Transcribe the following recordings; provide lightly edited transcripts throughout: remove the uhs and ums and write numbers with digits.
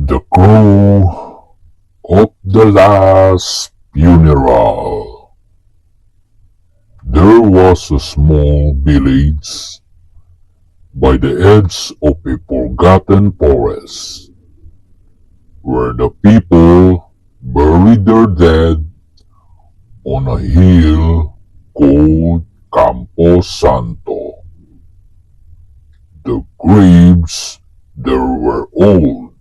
The crew of the last funeral. There was a small village by the edge of a forgotten forest, where the people buried their dead on a hill called Campo Santo. The graves there were old,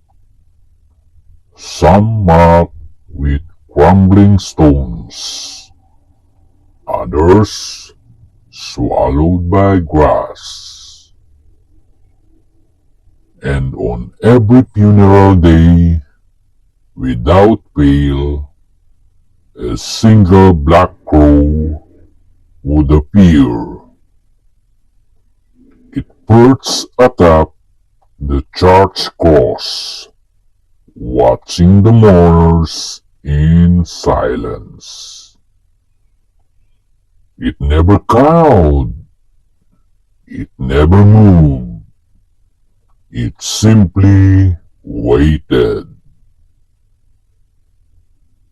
some marked with crumbling stones, others swallowed by grass. And on every funeral day, without fail, a single black crow would appear. It perched atop the church cross, watching the mourners in silence. It never cawed, it never moved, it simply waited.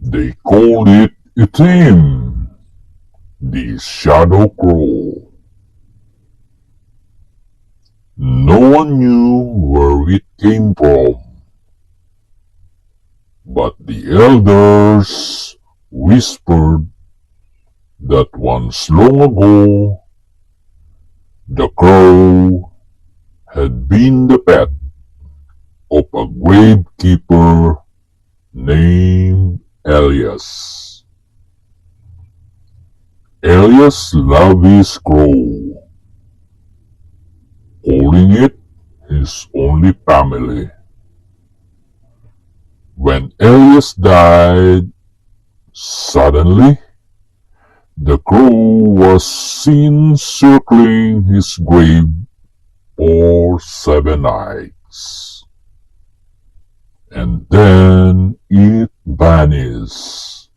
They called it a theme, the shadow crow. No one knew where it came from, but the elders whispered that once long ago the crow had been the pet of a gravekeeper named Elias. Elias loved his crow, calling it his only family. When Elias died, suddenly the crow was seen circling his grave for 7 nights, and then it vanished.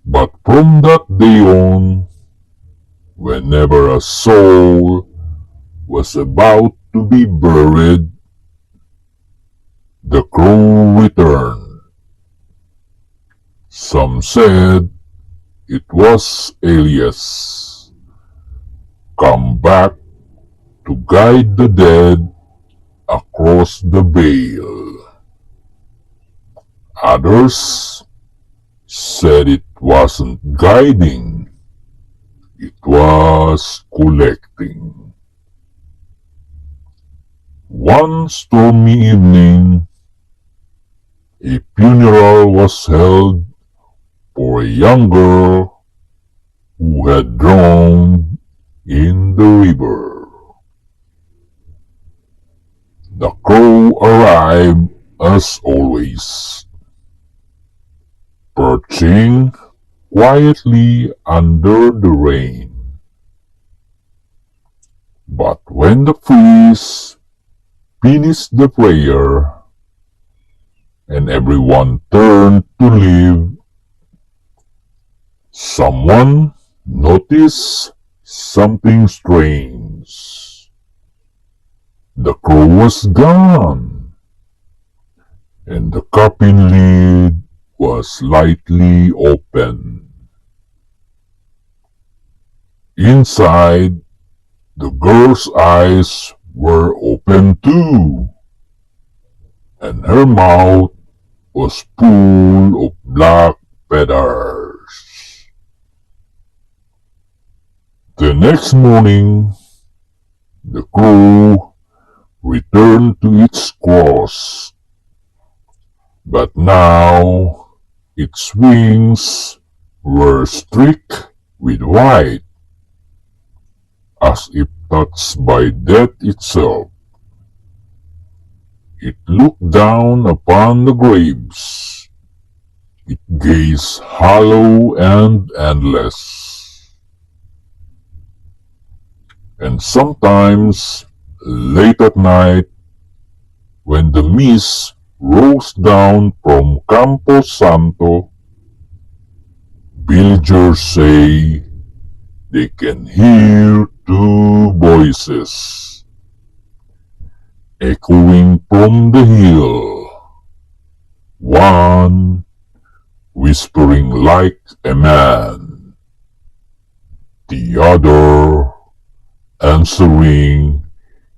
But from that day on, whenever a soul was about to be buried, the crow returned. Some said it was Elias, come back to guide the dead across the veil. Others said it wasn't guiding, it was collecting. One stormy evening, a funeral was held for a young girl who had drowned in the river. The crow arrived as always, perching quietly under the rain. But when the priest finished the prayer and everyone turned to leave, someone noticed something strange. The crow was gone, and the coffin lid was slightly open. Inside, the girl's eyes were open too, and her mouth was full of black feathers. The next morning, the crow returned to its cross, but now its wings were streaked with white, as if touched by death itself. It looked down upon the graves. It gazed hollow and endless. And sometimes, late at night, when the mist rolls down from Campo Santo, villagers say they can hear two voices. echoing from the hill. One whispering like a man, the other answering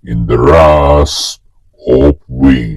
in the rasp of wings.